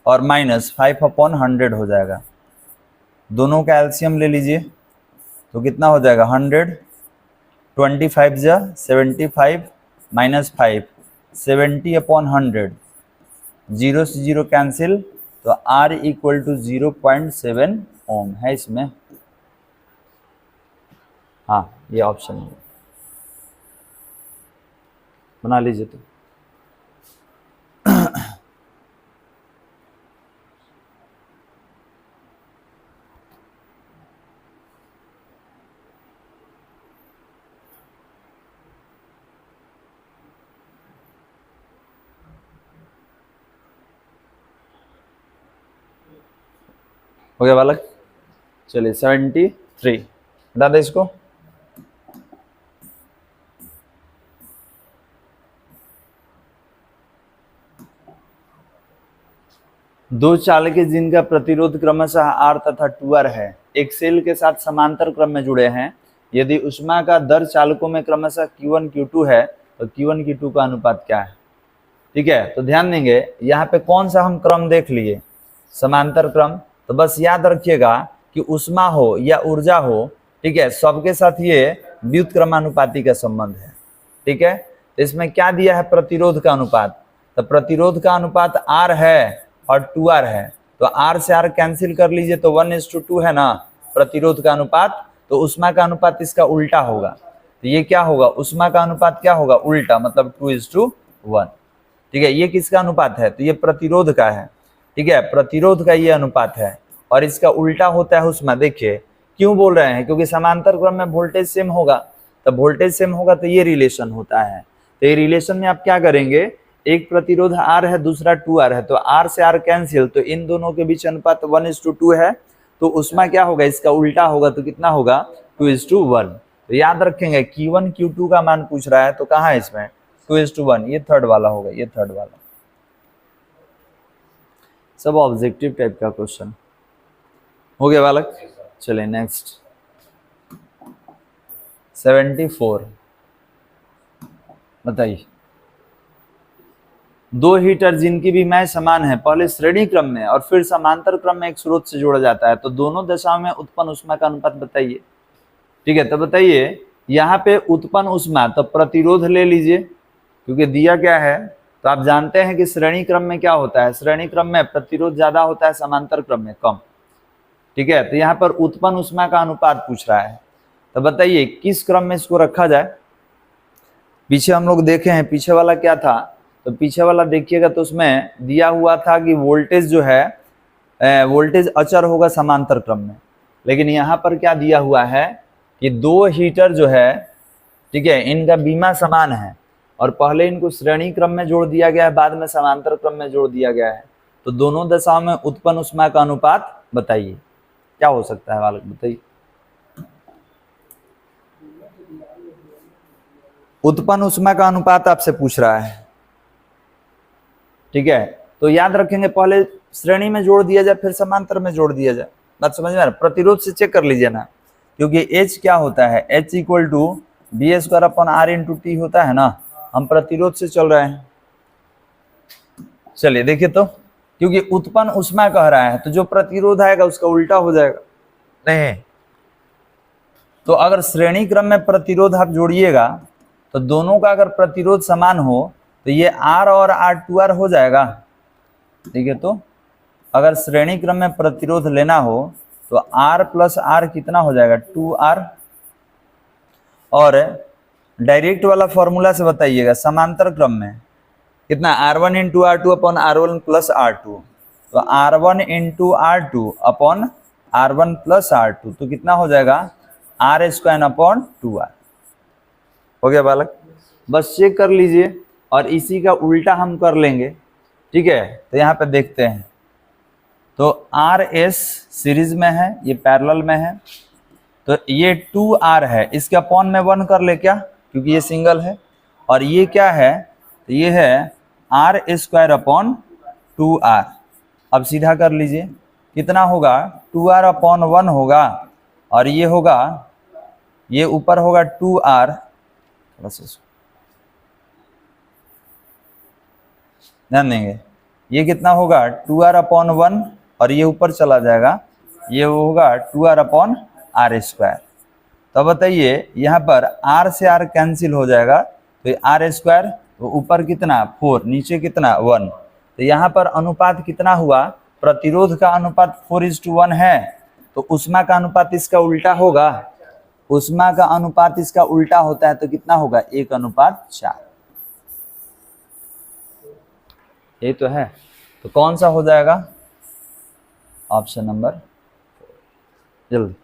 और माइनस 5/100 हो जाएगा। दोनों का एलसीएम ले लीजिए तो कितना हो जाएगा? 100, 25 जा 75 माइनस 5, 70/100, 0 से 0 कैंसिल, तो R इक्वल टू 0.7 ओम है इसमें। हाँ ये ऑप्शन बना लीजिए। तो हो गया बालक? चलिए 73 हटा दे इसको। दो चालक जिनका प्रतिरोध क्रमशः R तथा 2R है, एक सेल के साथ समांतर क्रम में जुड़े हैं। यदि उष्मा का दर चालकों में क्रमशः Q1 Q2 है तो Q1 Q2 का अनुपात क्या है? ठीक है, तो ध्यान देंगे यहाँ पे कौन सा हम क्रम देख लिए? समांतर क्रम। तो बस याद रखिएगा कि उष्मा हो या ऊर्जा हो, ठीक है, सबके साथ ये व्युत्क्रमानुपाती का संबंध है, ठीक है। तो इसमें क्या दिया है? प्रतिरोध का अनुपात। तो प्रतिरोध का अनुपात R है और 2R है, तो R से R कैंसिल कर लीजिए तो 1:2 है ना प्रतिरोध का अनुपात। तो उष्मा का अनुपात इसका उल्टा होगा, तो ये क्या होगा? उष्मा का अनुपात क्या होगा? उल्टा, मतलब 2:1। ठीक है, ये किसका अनुपात है? तो ये प्रतिरोध का है, ठीक है, प्रतिरोध का ये अनुपात है, और इसका उल्टा होता है उष्मा। देखिए क्यों बोल रहे हैं? क्योंकि समांतर क्रम में वोल्टेज सेम होगा, तो वोल्टेज सेम होगा तो ये रिलेशन होता है। तो ये रिलेशन में आप क्या करेंगे? एक प्रतिरोध R है, दूसरा 2R है, तो R से R कैंसिल, तो इन दोनों के बीच अनुपात 1:2 है, तो उष्मा क्या होगा? इसका उल्टा होगा, तो कितना होगा? 2:1। तो याद रखेंगे Q1 Q2 का मान पूछ रहा है, तो कहाँ है इसमें? 2:1, ये थर्ड वाला होगा, ये थर्ड वाला। सब ऑब्जेक्टिव टाइप का क्वेश्चन हो गया बालक। चलिए नेक्स्ट 74 बताइए। दो हीटर जिनकी भी मैं समान है, पहले श्रेणी क्रम में और फिर समांतर क्रम में एक स्रोत से जोड़ा जाता है, तो दोनों दशाओं में उत्पन्न उष्मा का अनुपात बताइए। ठीक है, तो बताइए यहाँ पे उत्पन्न उष्मा, तो प्रतिरोध ले लीजिए क्योंकि दिया क्या है, तो आप जानते हैं कि श्रेणी क्रम में क्या होता है, श्रेणी क्रम में प्रतिरोध ज्यादा होता है, समांतर क्रम में कम। ठीक है, तो यहाँ पर उत्पन्न ऊष्मा का अनुपात पूछ रहा है, तो बताइए किस क्रम में इसको रखा जाए। पीछे हम लोग देखे हैं, पीछे वाला क्या था, तो पीछे वाला देखिएगा तो उसमें दिया हुआ था कि वोल्टेज जो है वोल्टेज अचर होगा समांतर क्रम में, लेकिन यहाँ पर क्या दिया हुआ है कि दो हीटर जो है, ठीक है, इनका बीमा समान है और पहले इनको श्रेणी क्रम में जोड़ दिया गया है, बाद में समांतर क्रम में जोड़ दिया गया है, तो दोनों दशाओं में उत्पन्न ऊष्मा का अनुपात बताइए क्या हो सकता है, बालक बताइए। उत्पन्न ऊष्मा का अनुपात आपसे पूछ रहा है, ठीक है, तो याद रखेंगे पहले श्रेणी में जोड़ दिया जाए फिर समांतर में जोड़ दिया जाए, बात समझ में आ रहा है। प्रतिरोध से चेक कर लीजिए ना, क्योंकि H क्या होता है, H equal to B square upon R into T होता है ना, हम प्रतिरोध से चल रहे हैं। चलिए देखिए तो, क्योंकि उत्पन्न ऊष्मा कह रहा है तो जो प्रतिरोध आएगा उसका उल्टा हो जाएगा, नहीं तो अगर श्रेणी क्रम में प्रतिरोध आप जोड़िएगा तो दोनों का अगर प्रतिरोध समान हो तो ये R और R2R हो जाएगा। ठीक है, तो अगर श्रेणी क्रम में प्रतिरोध लेना हो तो R प्लस R कितना हो जाएगा, 2R। और डायरेक्ट वाला फॉर्मूला से बताइएगा समांतर क्रम में कितना, R1 into R2 upon R1 plus R2, तो R1 into R2 upon R1 plus R2 तो कितना हो जाएगा, R स्क्वायर अपॉन 2R। हो गया बालक, बस चेक कर लीजिए और इसी का उल्टा हम कर लेंगे। ठीक है, तो यहाँ पे देखते हैं, तो RS सीरीज में है, ये पैरेलल में है, तो ये 2R है, इसके अपॉन में 1 कर ले क्या, क्योंकि ये सिंगल है, और ये क्या है, तो ये है R स्क्वायर अपॉन 2R। अब सीधा कर लीजिए, कितना होगा, 2R अपॉन 1 होगा, और ये होगा, ये ऊपर होगा 2R, ध्यान देंगे, ये कितना होगा 2R अपॉन 1 और ये ऊपर चला जाएगा, ये होगा 2R अपॉन R स्क्वायर। तो बताइए यहाँ पर R से R कैंसिल हो जाएगा, तो R स्क्वायर, तो ऊपर कितना 4, नीचे कितना 1, तो यहाँ पर अनुपात कितना हुआ, प्रतिरोध का अनुपात 4:1 है, तो ऊष्मा का अनुपात इसका उल्टा होगा, ऊष्मा का अनुपात इसका उल्टा होता है, तो कितना होगा 1:4। ये तो है, तो कौन सा हो जाएगा, ऑप्शन नंबर, जल्दी।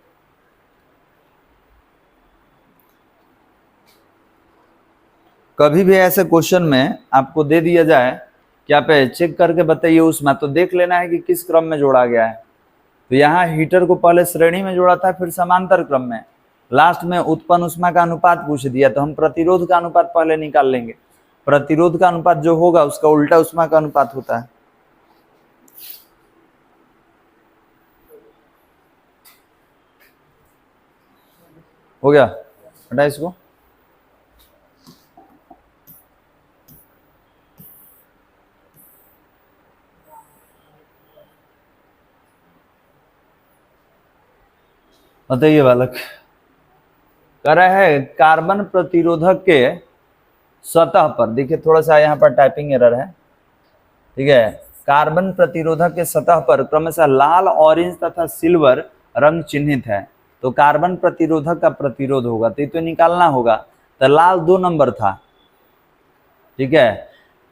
कभी भी ऐसे क्वेश्चन में आपको दे दिया जाए कि आप चेक करके बताइए ऊष्मा, तो देख लेना है कि किस क्रम में जोड़ा गया है। तो यहाँ हीटर को पहले श्रेणी में जोड़ा था, फिर समांतर क्रम में, लास्ट में उत्पन्न ऊष्मा का अनुपात पूछ दिया, तो हम प्रतिरोध का अनुपात पहले निकाल लेंगे। प्रतिरोध का अनुपात जो होगा उसका उल्टा ऊष्मा का अनुपात होता है। हो गया, हटा इसको। बताइए बालक, कह रहा है कार्बन प्रतिरोधक के सतह पर, देखिए थोड़ा सा यहाँ पर टाइपिंग एरर है, ठीक है, कार्बन प्रतिरोधक के सतह पर क्रमशः लाल, ऑरेंज तथा सिल्वर रंग चिन्हित है, तो कार्बन प्रतिरोधक का प्रतिरोध होगा, तो ये तो निकालना होगा। तो लाल 2 नंबर था, ठीक है,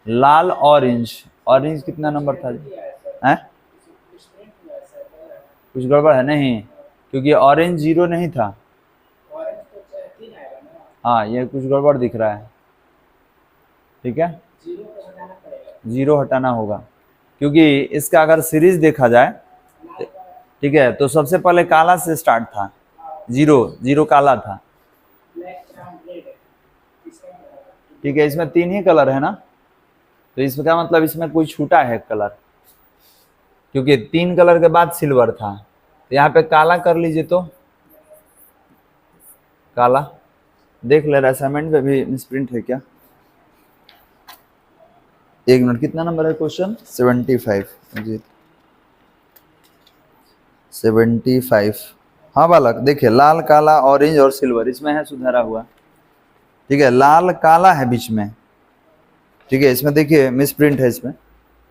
लाल ऑरेंज, ऑरेंज कितना नंबर था है? कुछ गड़बड़ है नहीं, क्योंकि ऑरेंज 0 नहीं था, हाँ ये कुछ गड़बड़ दिख रहा है, ठीक है, 0 हटाना होगा, क्योंकि इसका अगर सीरीज देखा जाए, ठीक है, तो सबसे पहले काला से स्टार्ट था, 0 काला था, ठीक है, इसमें 3 ही कलर है ना, तो इसमें क्या मतलब, इसमें कोई छूटा है कलर, क्योंकि 3 कलर के बाद सिल्वर था, तो यहाँ पे काला कर लीजिए, तो काला देख ले रहा, असाइनमेंट पे भी मिसप्रिंट है क्या, 1 मिनट, कितना नंबर है क्वेश्चन, 75 जी, 75। हाँ बालक देखिए, लाल, काला, ऑरेंज और सिल्वर इसमें है सुधारा हुआ, ठीक है, लाल काला है बीच में, ठीक है, इसमें देखिए मिस प्रिंट है, इसमें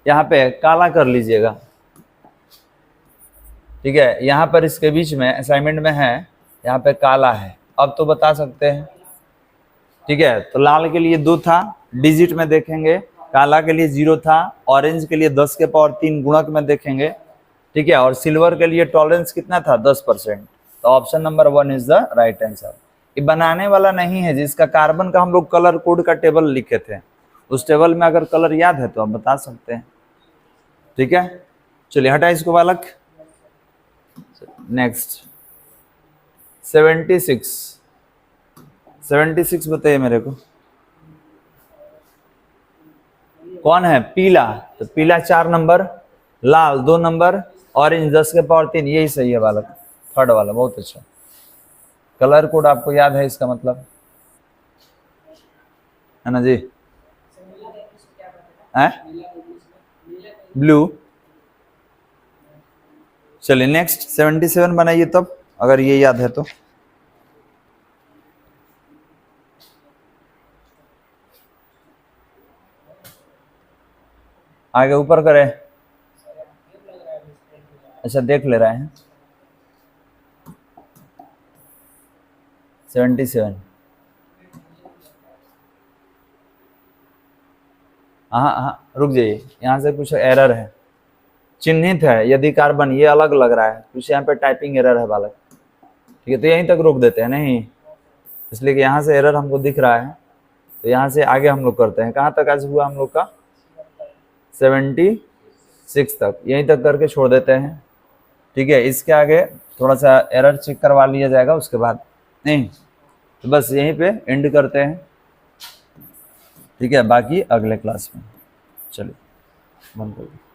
यहाँ पे काला कर लीजिएगा। ठीक है, यहाँ पर इसके बीच में असाइनमेंट में है, यहाँ पे काला है, अब तो बता सकते हैं। ठीक है, तो लाल के लिए 2 था, डिजिट में देखेंगे, काला के लिए 0 था, ऑरेंज के लिए 10 के पावर 3 गुणक में देखेंगे। ठीक है, और सिल्वर के लिए टॉलरेंस कितना था, 10%। तो option number 1 is the right answer. ये बनाने वाला नहीं है, जिसका कार्बन का हम लोग कलर कोड का टेबल लिखे थे, उस टेबल में अगर कलर याद है तो आप बता सकते हैं। ठीक है, चलिए हटा इसको बालक। नेक्स्ट 76 बताइए मेरे को, कौन है? पीला, तो पीला 4 नंबर, लाल 2 नंबर, ऑरेंज 10 के पावर 3, यही सही है बालक, थर्ड वाला। बहुत अच्छा, कलर कोड आपको याद है, इसका मतलब है ना जी, है ब्लू। चलिए नेक्स्ट 77 बनाइए तब, अगर ये याद है तो। आगे ऊपर करें, अच्छा देख ले रहे हैं। 77, हाँ हाँ रुक जाइए, यहाँ से कुछ एरर है, चिन्हित है यदि कार्बन, ये अलग लग रहा है, कुछ यहाँ पे टाइपिंग एरर है बालक। ठीक है, तो यहीं तक रोक देते हैं, नहीं इसलिए कि यहाँ से एरर हमको दिख रहा है, तो यहाँ से आगे हम लोग करते हैं। कहाँ तक आज हुआ हम लोग का? 76 तक, यहीं तक करके छोड़ देते हैं। ठीक है, इसके आगे थोड़ा सा एरर चेक करवा लिया जाएगा उसके बाद, नहीं तो बस यहीं पे एंड करते हैं। ठीक है, बाकी अगले क्लास में। चलिए बंद कर दो।